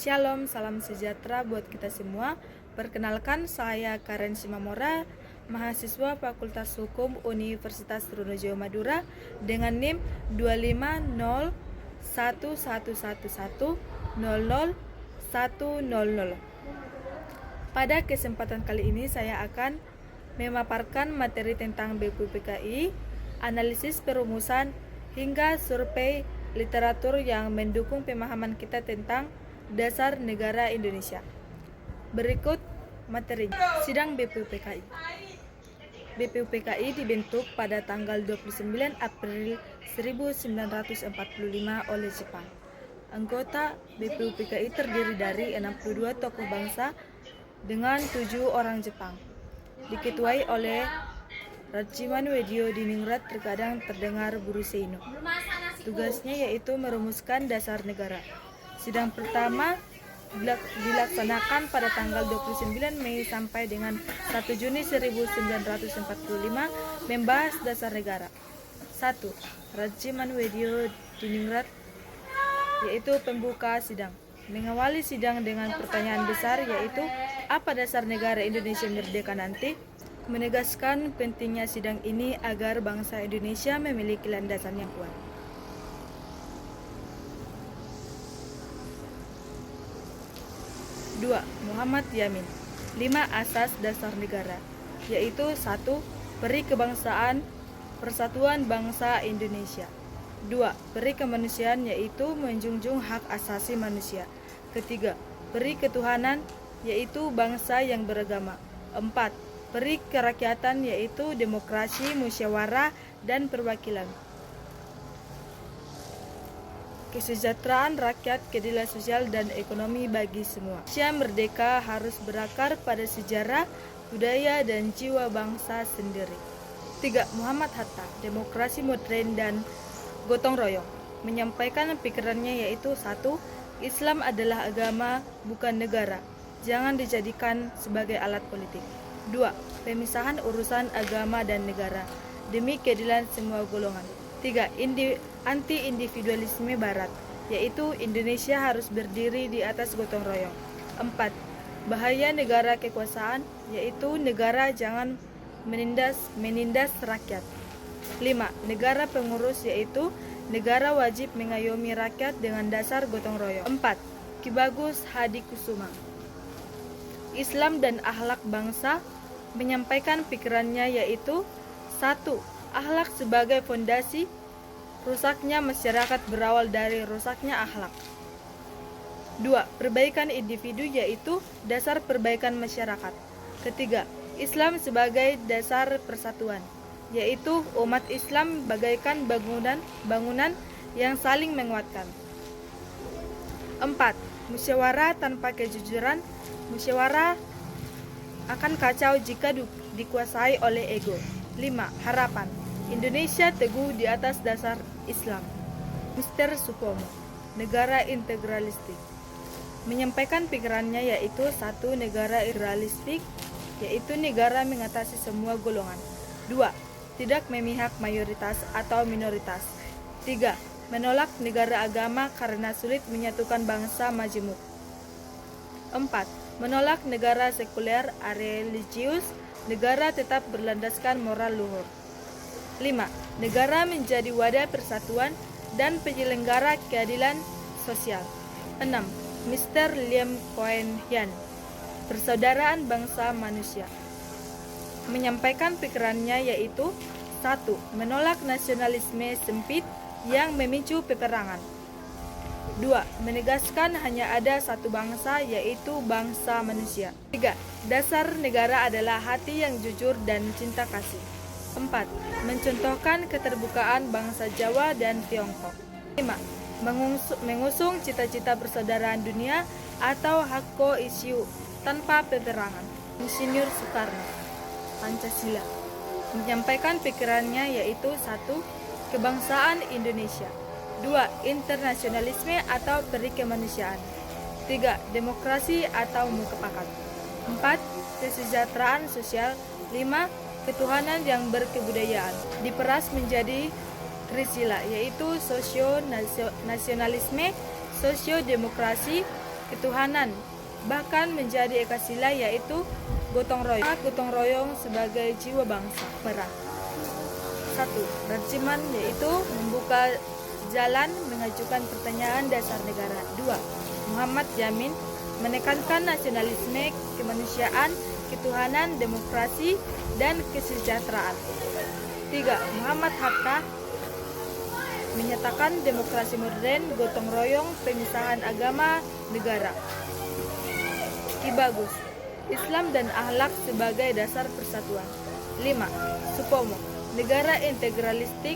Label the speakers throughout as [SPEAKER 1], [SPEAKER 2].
[SPEAKER 1] Shalom, salam sejahtera buat kita semua. Perkenalkan, saya Karen Simamora, mahasiswa Fakultas Hukum Universitas Trunojoyo Madura dengan NIM 2501111000100. Pada kesempatan kali ini saya akan memaparkan materi tentang BPUPKI, analisis perumusan, hingga survei literatur yang mendukung pemahaman kita tentang dasar negara Indonesia. Berikut materi sidang BPUPKI. BPUPKI dibentuk pada tanggal 29 April 1945 oleh Jepang. Anggota BPUPKI terdiri dari 62 tokoh bangsa dengan 7 orang Jepang. Diketuai oleh Rajiman Wedyo Diningrat, terkadang terdengar Buru Seino. Tugasnya yaitu merumuskan dasar negara. Sidang pertama dilaksanakan pada tanggal 29 Mei sampai dengan 1 Juni 1945 membahas dasar negara. 1. Rajiman Wedyo Diningrat yaitu pembuka sidang. Mengawali sidang dengan pertanyaan besar yaitu apa dasar negara Indonesia merdeka nanti? Menegaskan pentingnya sidang ini agar bangsa Indonesia memiliki landasan yang kuat. 2. Muhammad Yamin. 5 asas dasar negara, yaitu 1. Peri kebangsaan, persatuan bangsa Indonesia. 2. Peri kemanusiaan, yaitu menjunjung hak asasi manusia. Ketiga, peri ketuhanan, yaitu bangsa yang beragama. 4. Peri kerakyatan, yaitu demokrasi, musyawarah, dan perwakilan. Kesejahteraan rakyat, keadilan sosial dan ekonomi bagi semua. Indonesia merdeka harus berakar pada sejarah, budaya, dan jiwa bangsa sendiri. 3. Muhammad Hatta, demokrasi modern dan gotong royong. Menyampaikan pikirannya yaitu 1. Islam adalah agama, bukan negara. Jangan dijadikan sebagai alat politik. 2. Pemisahan urusan agama dan negara demi keadilan semua golongan. 3. Anti-individualisme barat, yaitu Indonesia harus berdiri di atas gotong royong. 4. Bahaya negara kekuasaan, yaitu negara jangan menindas rakyat. 5. Negara pengurus, yaitu negara wajib mengayomi rakyat dengan dasar gotong royong. 4. Ki Bagus Hadikusuma. Islam dan akhlak bangsa, menyampaikan pikirannya yaitu 1. Akhlak sebagai fondasi, rusaknya masyarakat berawal dari rusaknya akhlak. 2. Perbaikan individu, yaitu dasar perbaikan masyarakat. Ketiga, Islam sebagai dasar persatuan, yaitu umat Islam bagaikan bangunan yang saling menguatkan. 4. Musyawarah tanpa kejujuran, musyawarah akan kacau jika dikuasai oleh ego. 5. Harapan, Indonesia teguh di atas dasar Islam. Mr. Supomo, negara integralistik. Menyampaikan pikirannya yaitu 1. Negara integralistik, yaitu negara mengatasi semua golongan. 2. Tidak memihak mayoritas atau minoritas. 3. Menolak negara agama karena sulit menyatukan bangsa majemuk. 4. Menolak negara sekuler, religius, negara tetap berlandaskan moral luhur. 5. Negara menjadi wadah persatuan dan penyelenggara keadilan sosial. 6. Mr. Lim Koen Hian, persaudaraan bangsa manusia. Menyampaikan pikirannya yaitu 1. Menolak nasionalisme sempit yang memicu peperangan. 2. Menegaskan hanya ada satu bangsa, yaitu bangsa manusia. 3. Dasar negara adalah hati yang jujur dan cinta kasih. 4. Mencontohkan keterbukaan bangsa Jawa dan Tiongkok. 5. Mengusung cita-cita persaudaraan dunia atau hak ko-isu tanpa peperangan. Insinyur Soekarno, Pancasila. Menyampaikan pikirannya yaitu 1. Kebangsaan Indonesia. 2. Internasionalisme atau peri kemanusiaan. 3. Demokrasi atau mufakat. 4. Kesejahteraan sosial. 5. Ketuhanan yang berkebudayaan. Diperas menjadi trisila, yaitu sosio-nasionalisme, sosio-demokrasi, ketuhanan, bahkan menjadi ekasila yaitu gotong royong sebagai jiwa bangsa. Perang. 1. Rangciman yaitu membuka jalan mengajukan pertanyaan dasar negara. 2. Muhammad Yamin menekankan nasionalisme, kemanusiaan, ketuhanan, demokrasi, dan kesejahteraan. 3. Muhammad Hatta menyatakan demokrasi modern, gotong royong, pemisahan agama, negara. Ki Bagus, Islam dan akhlak sebagai dasar persatuan. 5. Supomo, negara integralistik,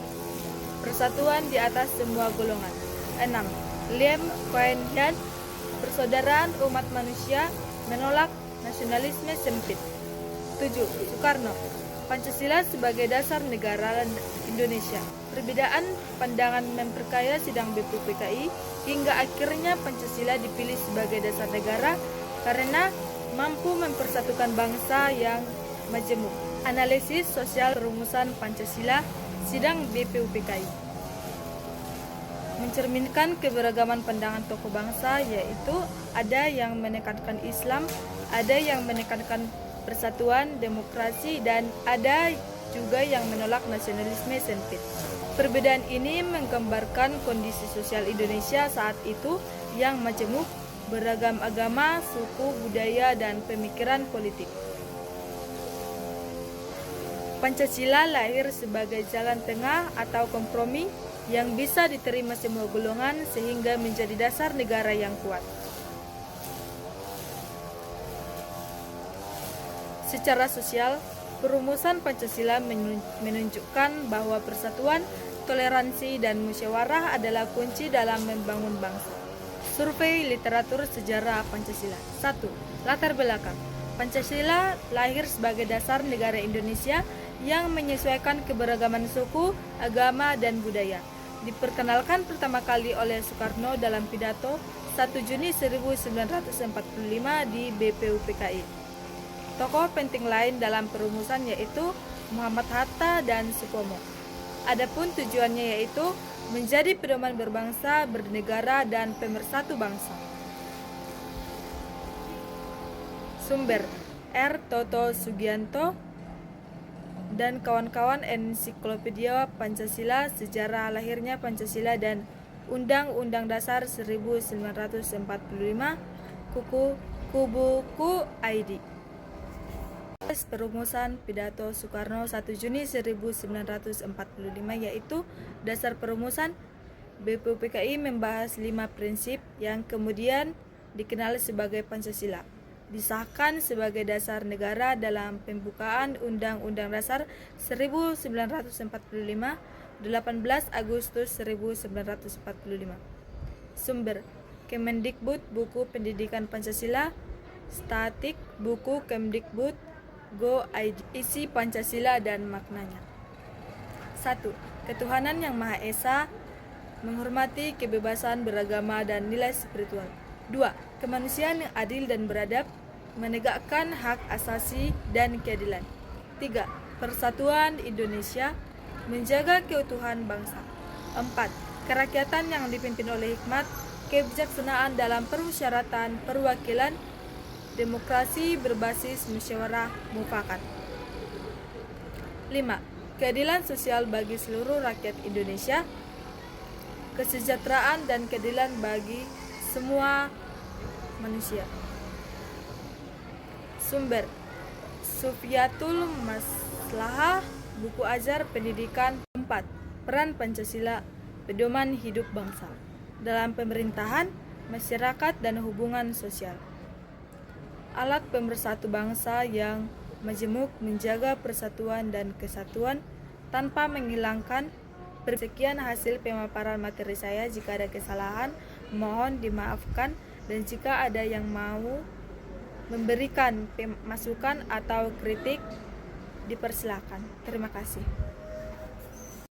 [SPEAKER 1] persatuan di atas semua golongan. 6. Liem Kuan Hian, persaudaraan umat manusia, menolak nasionalisme sempit. 7. Soekarno, Pancasila sebagai dasar negara Indonesia. Perbedaan pandangan memperkaya sidang BPUPKI hingga akhirnya Pancasila dipilih sebagai dasar negara karena mampu mempersatukan bangsa yang majemuk. Analisis sosial perumusan Pancasila sidang BPUPKI mencerminkan keberagaman pandangan tokoh bangsa, yaitu ada yang menekankan Islam, ada yang menekankan persatuan, demokrasi, dan ada juga yang menolak nasionalisme sempit. Perbedaan ini menggambarkan kondisi sosial Indonesia saat itu yang majemuk, beragam agama, suku, budaya, dan pemikiran politik. Pancasila lahir sebagai jalan tengah atau kompromi yang bisa diterima semua golongan sehingga menjadi dasar negara yang kuat. Secara sosial, perumusan Pancasila menunjukkan bahwa persatuan, toleransi, dan musyawarah adalah kunci dalam membangun bangsa. Survei literatur sejarah Pancasila. 1. Latar belakang. Pancasila lahir sebagai dasar negara Indonesia yang menyesuaikan keberagaman suku, agama, dan budaya. Diperkenalkan pertama kali oleh Soekarno dalam pidato 1 Juni 1945 di BPUPKI. Tokoh penting lain dalam perumusan yaitu Muhammad Hatta dan Supomo. Adapun tujuannya yaitu menjadi pedoman berbangsa, bernegara, dan pemersatu bangsa. Sumber: R. Toto Sugianto dan kawan-kawan, Ensiklopedia Pancasila, Sejarah Lahirnya Pancasila dan Undang-Undang Dasar 1945, Kubuku ID. Perumusan pidato Soekarno 1 Juni 1945 yaitu dasar perumusan. BPUPKI membahas 5 prinsip yang kemudian dikenal sebagai Pancasila. Disahkan sebagai dasar negara dalam pembukaan Undang-Undang Dasar 1945 18 Agustus 1945. Sumber: Kemendikbud, buku Pendidikan Pancasila, Statik, buku Kemdikbud, Go ID. Isi Pancasila dan maknanya. 1. Ketuhanan yang Maha Esa, menghormati kebebasan beragama dan nilai spiritual. 2. Kemanusiaan yang adil dan beradab, menegakkan hak asasi dan keadilan. 3. Persatuan Indonesia, menjaga keutuhan bangsa. 4. Kerakyatan yang dipimpin oleh hikmat, kebijaksanaan dalam permusyawaratan, perwakilan, demokrasi berbasis musyawarah mufakat. 5. Keadilan sosial bagi seluruh rakyat Indonesia, kesejahteraan dan keadilan bagi semua manusia. Sumber: Sufyatul Maslahah, buku ajar pendidikan. 4. Peran Pancasila, pedoman hidup bangsa dalam pemerintahan, masyarakat, dan hubungan sosial. Alat pemersatu bangsa yang majemuk, menjaga persatuan dan kesatuan tanpa menghilangkan. Sekian hasil pemaparan materi saya. Jika ada kesalahan, mohon dimaafkan, dan jika ada yang mau memberikan masukan atau kritik, dipersilakan. Terima kasih.